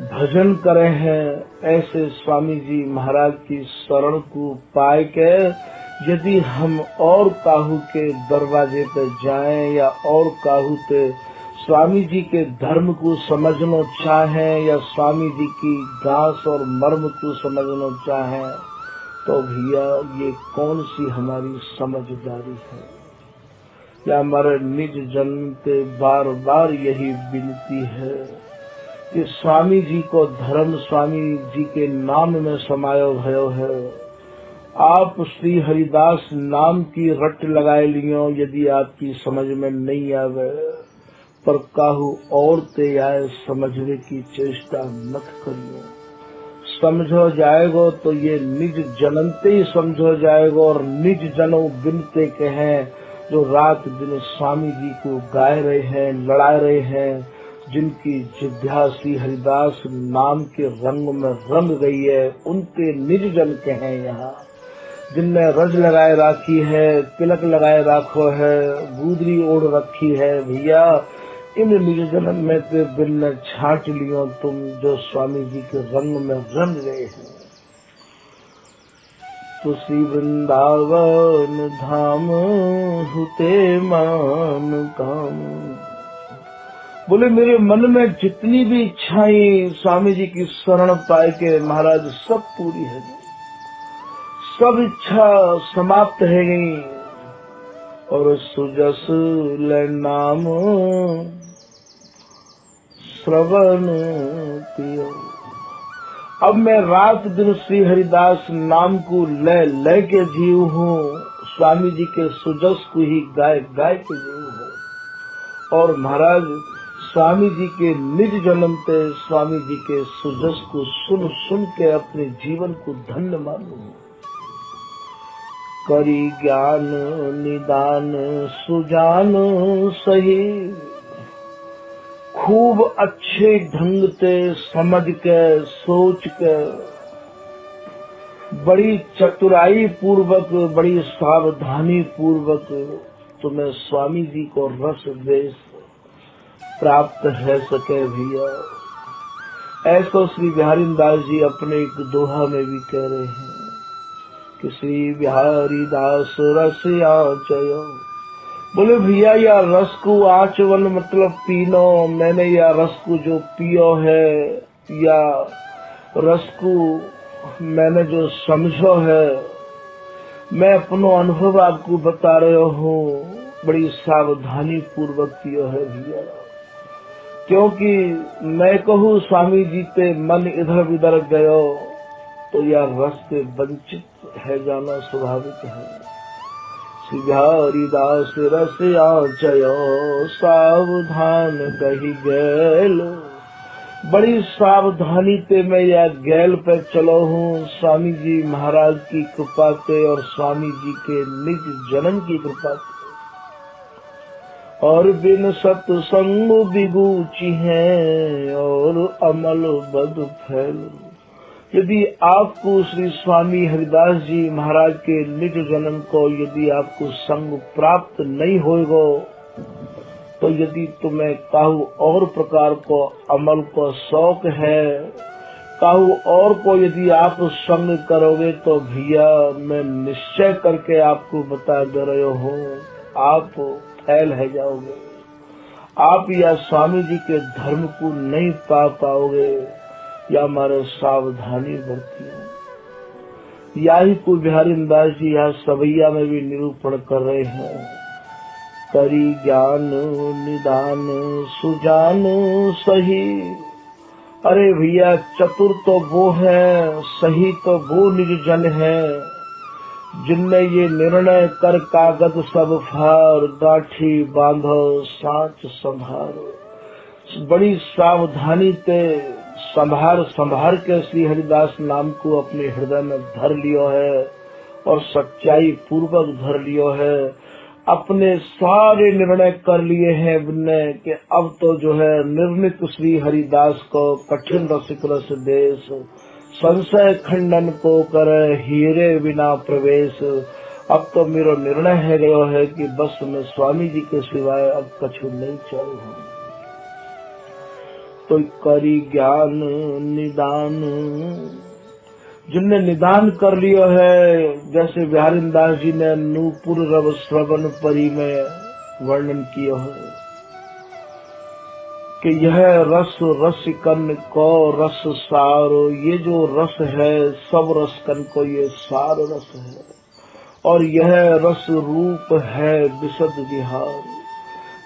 भजन करे हैं, ऐसे स्वामी जी महाराज की शरण को पाए के यदि हम और काहू के दरवाजे पे जाएं या और काहू पे स्वामी जी के धर्म को समझना चाहें या स्वामी जी की गास और मर्म को समझना चाहें, तो भैया ये कौन सी हमारी समझदारी है। या हमारे निज जन पे बार बार यही विनती है कि स्वामी जी को धर्म स्वामी जी के नाम में समायो भयो है। आप श्री हरिदास नाम की रट लगाए लियो, यदि आपकी समझ में नहीं आवे पर काहू और ते आए समझने की चेष्टा मत करियो। समझो जाएगो तो ये निज जननते ही समझो जाएगो। और निज जनों बिनते के हैं जो रात दिन स्वामी जी को गाए रहे हैं, लड़ा रहे हैं, जिनकी जिद्या श्री हरिदास नाम के रंग में रंग गई है, उनके निज जन के हैं यहाँ। जिनने रज लगाए राखी है, तिलक लगाए राखो है, गुदरी ओढ़ रखी है, भैया इन निज जन्म में ते बिन छाट लियो तुम, जो स्वामी जी के रंग में रंग गए हैं। तो श्री वृंदावन धाम हुते मान काम। बोले मेरे मन में जितनी भी इच्छाएं स्वामी जी की शरण पाए के महाराज सब पूरी है, सब इच्छा समाप्त है गई। और सुजस ले नाम श्रवण पियो। अब मैं रात दिन श्री हरिदास नाम को ले के जीव हूँ, स्वामी जी के सुजस को ही गाय गाय के जीव हूँ। और महाराज स्वामी जी के निज जन्म पे स्वामी जी के सुजस को सुन सुन के अपने जीवन को धन्य मानू। करी ज्ञान निदान सुजान सही, खूब अच्छे ढंग से समझ के सोच के बड़ी चतुराई पूर्वक बड़ी सावधानी पूर्वक तुम्हें स्वामी जी को रस देश प्राप्त है सके भैया। ऐसा श्री बिहारी दास जी अपने एक दोहा में भी कह रहे हैं कि श्री बिहारी दास रस आचयो। बोले भैया या रस को आचवन मतलब पीनो, मैंने या रस को जो पियो है या रस को मैंने जो समझो है, मैं अपनो अनुभव आपको बता रहा हूँ, बड़ी सावधानी पूर्वक पियो है भैया। क्योंकि मैं कहूँ स्वामी जी पे मन इधर उधर गयो तो यह रस से वंचित है जाना स्वाभाविक है। श्री बिहारी दास रस आचयो सावधान कही गैल। बड़ी सावधानी से मैं यह गैल पे चलो हूँ स्वामी जी महाराज की कृपा से और स्वामी जी के निज जन्म की कृपा से। और बिन सत्संग बिगूची है और अमल बद फैल। यदि आपको श्री स्वामी हरिदास जी महाराज के निज जन्म को यदि आपको संग प्राप्त नहीं होगा, तो यदि तुम्हें काहू और प्रकार को अमल को शौक है, काहू और को यदि आप संग करोगे, तो भैया मैं निश्चय करके आपको बता दे रहे हूँ, आप फैल है जाओगे। आप या स्वामी जी के धर्म को नहीं पा पाओगे, या हमारे सावधानी बरती है। यही को बिहारी दास जी यहाँ सवैया में भी निरूपण कर रहे हैं। करी ज्ञान निदान सुजान सही। अरे भैया चतुर तो वो है, सही तो वो निज जन है, जिनने ये निर्णय कर कागज सब फार, गाठी बांधो साच संभारो। बड़ी सावधानी से संभार के श्री हरिदास नाम को अपने हृदय में धर लियो है और सच्चाई पूर्वक धर लियो है। अपने सारे निर्णय कर लिए हैं कि अब तो जो है निर्णित श्री हरिदास को कठिन रसिक रस देश, संशय खंडन को करे हीरे बिना प्रवेश। अब तो मेरा निर्णय है गयो है कि बस मैं स्वामी जी के सिवाय अब कछु नहीं चलूँ। तो करी ज्ञान निदान, जिनने निदान कर लियो है, जैसे बिहारी दास जी ने नूपुर रव श्रवण परी में वर्णन किया है कि यह रस रसिकन को रस सार। ये जो रस है सब रसकन को ये सार रस है, और यह रस रूप है विशद विहार।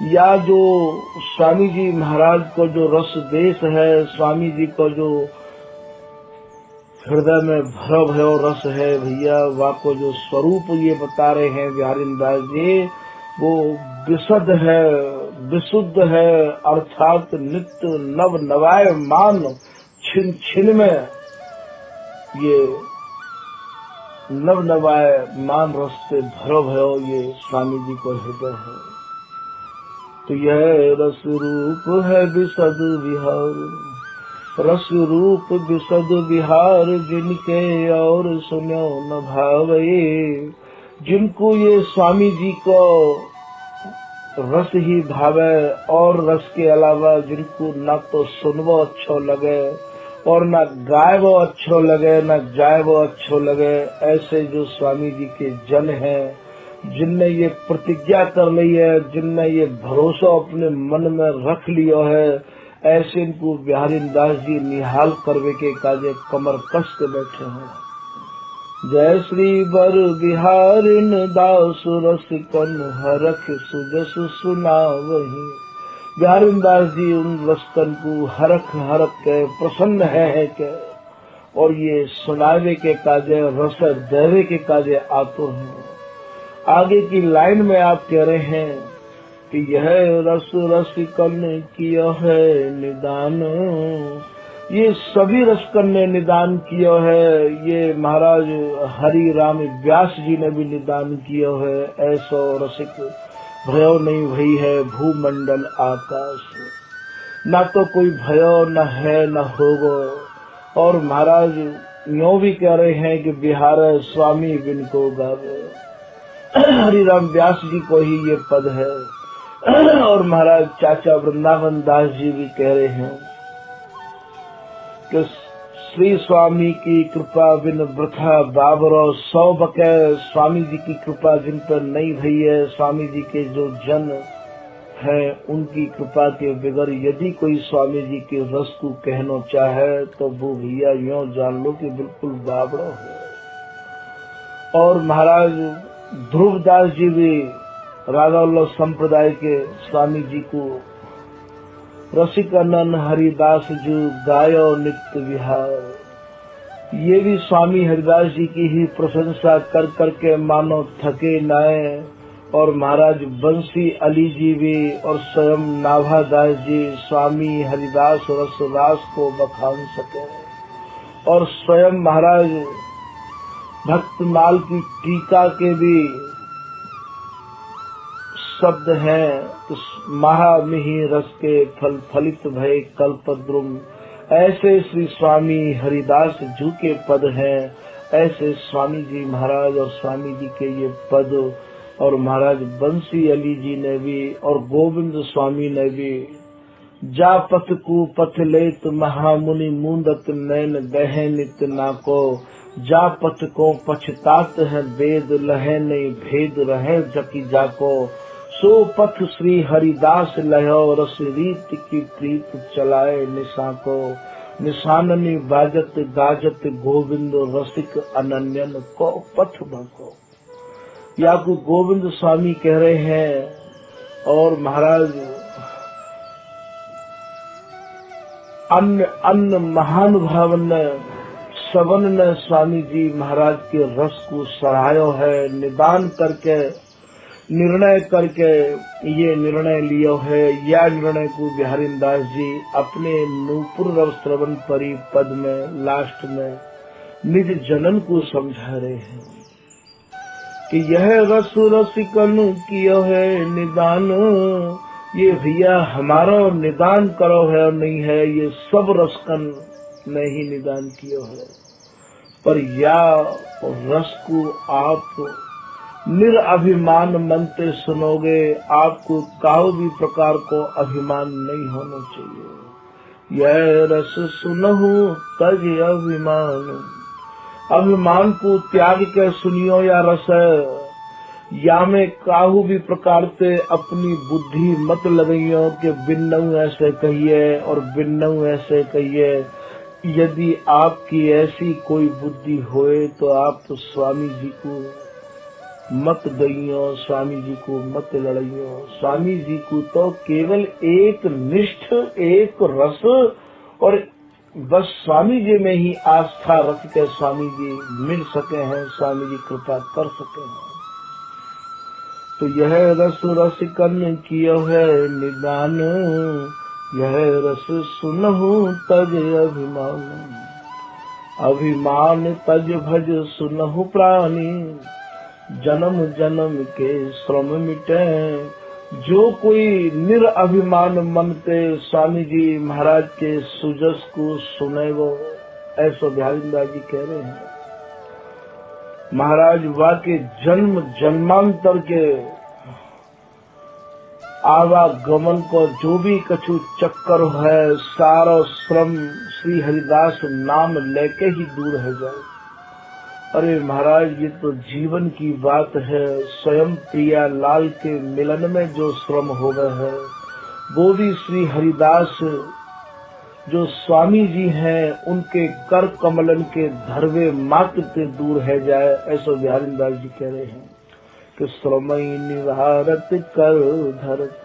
या जो स्वामी जी महाराज को जो रस देश है, स्वामी जी को जो हृदय में भरा भयो रस है भैया, वह को जो स्वरूप ये बता रहे हैं बिहारी दास जी, वो विशद है, विशुद्ध है, अर्थात नित्य नव नवायमान छिन छिन में ये नव नवाए मान रस से भरो भयो ये स्वामी जी को हृदय है। तो यह रस रूप है विशद विहार, रस रूप विशद विहार, जिनके और सुनो न भावे। जिनको ये स्वामी जी को रस ही भावे और रस के अलावा जिनको ना तो सुनवो अच्छो लगे और ना गायबो अच्छो लगे, ना जायबो अच्छो लगे, ऐसे जो स्वामी जी के जन हैं, जिनने ये प्रतिज्ञा कर ली है, जिनने ये भरोसा अपने मन में रख लियो है, ऐसे इनको बिहारी दास जी निहाल करवे के काजे कमर कस के बैठे हैं। जय श्री बर बिहारिन दास रसिकन हरख सुजस सुनावहि। बिहारी दास जी उन रसिकन को हरख हरख के प्रसन्न है के और ये सुनावे के काजे रस देवे के काजे आतो है। आगे की लाइन में आप कह रहे हैं कि यह रस रसिकन किया है निदान, ये सभी रसिकन ने निदान किया है। ये महाराज हरि राम व्यास जी ने भी निदान किया है। ऐसो रसिक भयो नहीं भई है भूमंडल आकाश, ना तो कोई भयो न है न होगो। और महाराज यूं भी कह रहे हैं कि बिहार स्वामी बिन को गावे। हरि राम व्यास जी को ही ये पद है। और महाराज चाचा वृंदावन दास जी भी कह रहे हैं कि श्री स्वामी की कृपा बिन वृथा बाबरो सौ बके। स्वामी जी की कृपा जिन पर नहीं भई है, स्वामी जी के जो जन हैं उनकी कृपा के बगैर यदि कोई स्वामी जी के रस को कहना चाहे तो वो भैया यूं जान लो कि बिल्कुल बाबरो है। और महाराज ध्रुवदास जी भी राधावल्लभ संप्रदाय के स्वामी जी को रसिकनन हरिदास जो गायो नित्य विहार, ये भी स्वामी हरिदास जी की ही प्रशंसा कर करके मानो थके नाए। और महाराज बंसी अली जी भी और स्वयं नाभादास जी स्वामी हरिदास रस रास को बखान सके। और स्वयं महाराज भक्तमाल की टीका के भी शब्द हैं तो महामिहि रस के फल फलित भय कल्पद्रुम। ऐसे श्री स्वामी हरिदास जी के पद हैं। ऐसे स्वामी जी महाराज और स्वामी जी के ये पद और महाराज बंसी अली जी ने भी और गोविंद स्वामी ने भी जा पथ को पथ लेत महामुनि मूंदत नैन दहे नित नाको। जा पथ को पछतात है वेद लहे नहीं भेद रहे जकी जाको। सो पथ श्री हरिदास लहो रस रीत की प्रीत चलाए निशा को। निशाननी बाजत गाजत गोविंद रसिक अनन्यन को पथ भको। या को गोविंद स्वामी कह रहे हैं। और महाराज अन्य महानुभावन सवन ने स्वामी जी महाराज के रस को सराहायो है। निदान करके निर्णय करके ये निर्णय लियो है। या निर्णय को बिहारी दास जी अपने नूपुर रव श्रवण परी पद में लास्ट में निज जनन को समझा रहे हैं कि यह रस रसिकन कियो है निदान। ये भैया हमारा निदान करो है और नहीं है, ये सब रसकन ने ही निदान कियो है। पर या रस को आप निरअभिमान मन से सुनोगे, आपको काहो भी प्रकार को अभिमान नहीं होना चाहिए। यह रस सुनहु तज अभिमान। अभिमान को त्याग के सुनियो या रस। या में काहू भी प्रकार से अपनी बुद्धि मत लगाइयो कि बिन्नऊ ऐसे कहिए और बिन्नऊ ऐसे कहिए। यदि आपकी ऐसी कोई बुद्धि होए तो आप तो स्वामी जी को मत गइयो, स्वामी जी को मत लड़इयो। स्वामी जी को तो केवल एक निष्ठ एक रस और बस स्वामी जी में ही आस्था रख के स्वामी जी मिल सके हैं, स्वामी जी कृपा कर सके हैं। तो यह रस रसिकन कियो है निदान। यह रस सुनहु तज अभिमान। अभिमान तज भज सुनहु प्राणी, जन्म जन्म के श्रम मिटे। जो कोई निरअभिमान मन ते स्वामी जी महाराज के सुजस को सुने वो, ऐसा बिहारीदास जी कह रहे हैं। महाराज वाके जन्म जन्मांतर के आवागमन को जो भी कछु चक्कर है, सारा श्रम श्री हरिदास नाम लेके ही दूर है जाए। अरे महाराज ये तो जीवन की बात है। स्वयं प्रिया लाल के मिलन में जो श्रम हो गए है, वो भी श्री हरिदास जो स्वामी जी हैं उनके कर कमलन के धरवे मात्र से दूर है जाए। ऐसा बिहारीदास जी कह रहे हैं कि श्रमई निवारत कर धरत।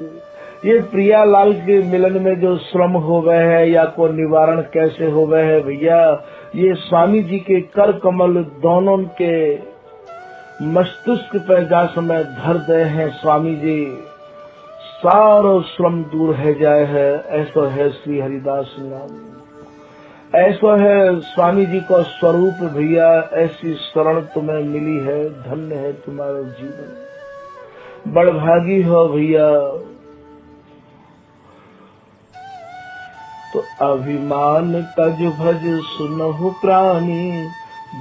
ये प्रिया लाल के मिलन में जो श्रम हो गए है या को निवारण कैसे हो गए है भैया, ये स्वामी जी के कर कमल दोनों के मस्तिष्क पे जा समय धर दे हैं स्वामी जी, सारो श्रम दूर है जाए है। ऐसा है श्री हरिदास नाम, ऐसा है स्वामी जी का स्वरूप भैया। ऐसी शरण तुम्हें मिली है, धन्य है तुम्हारा जीवन, बड़भागी हो भैया। तो अभिमान तज भज सुनहु प्राणी,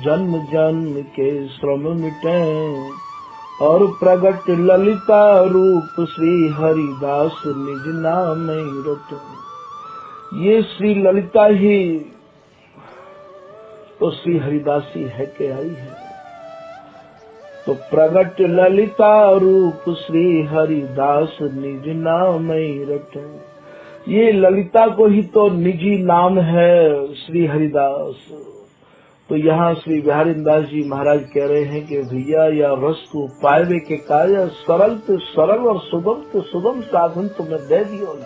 जन्म जन्म के श्रम मिटे। और प्रगट ललिता रूप श्री हरिदास निज नाम रट। ये श्री ललिता ही तो श्री हरिदासी है के आई है। तो प्रगट ललिता रूप श्री हरिदास निज नाम रट। ये ललिता को ही तो निजी नाम है श्री हरिदास। तो यहाँ श्री बिहारीदास जी महाराज कह रहे हैं कि भैया या रस को पावे के कार्य सरल तो सरल और सुगम साधन तुम्हें दे दियो।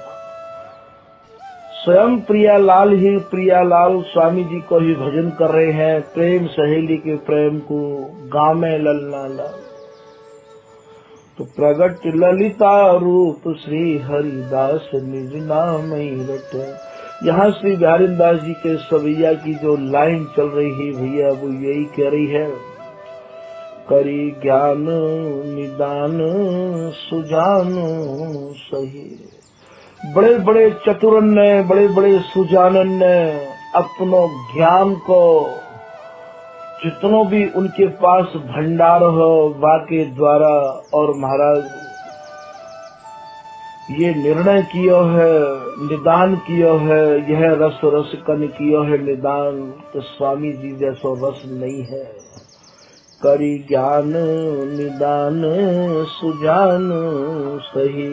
स्वयं प्रियालाल ही प्रियालाल स्वामी जी को ही भजन कर रहे हैं, प्रेम सहेली के प्रेम को गामे ललना लाल। तो प्रगट ललिता रूप श्री हरिदास निज नाम रट। यहाँ श्री बिहारीदास जी के सवैया की जो लाइन चल रही है भैया, वो यही कह रही है, करी ज्ञान निदान सुजान सही। बड़े बड़े चतुरन ने, बड़े बड़े सुजानन ने अपनो ज्ञान को जितनों भी उनके पास भंडार हो वाके द्वारा, और महाराज ये निर्णय किया है, निदान किया है, यह रस रस कन किया है निदान। तो स्वामी जी जैसा रस नहीं है। करी ज्ञान निदान सुजान सही।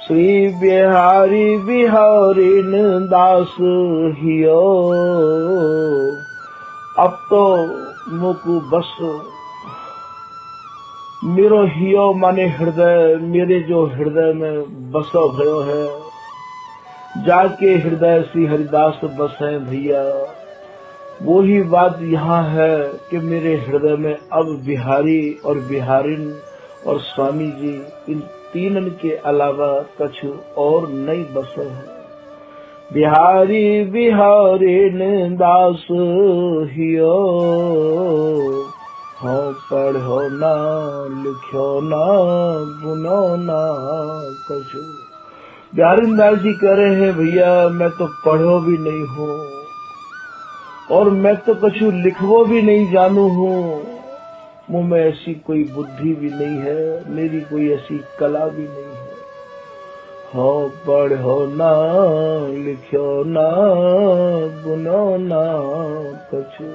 श्री बिहारी बिहारीन दास हियो। अब तो मुकु बस मेरो हियो माने हृदय, मेरे जो हृदय में बसो भयो है, जाके हृदय श्री हरिदास बसे भैया। वो ही बात यहाँ है कि मेरे हृदय में अब बिहारी और बिहारिन और स्वामी जी इन तीनन के अलावा कछु और नहीं बसे है। बिहारी बिहारिन दास हियो। हो पढ़ो ना लिखो ना बुनो ना कछु। बिहारीदास जी कह रहे हैं भैया मैं तो पढ़ो भी नहीं हूँ और मैं तो कछु लिखवो भी नहीं जानू हूँ। मुँह में ऐसी कोई बुद्धि भी नहीं है, मेरी कोई ऐसी कला भी नहीं है। हो पढ़ो ना लिखो ना बुनो ना कछु।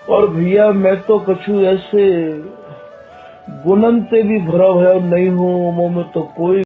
और भैया मैं तो कछु ऐसे गुणन से भी भरा हुआ नहीं हूँ। मुँह में तो कोई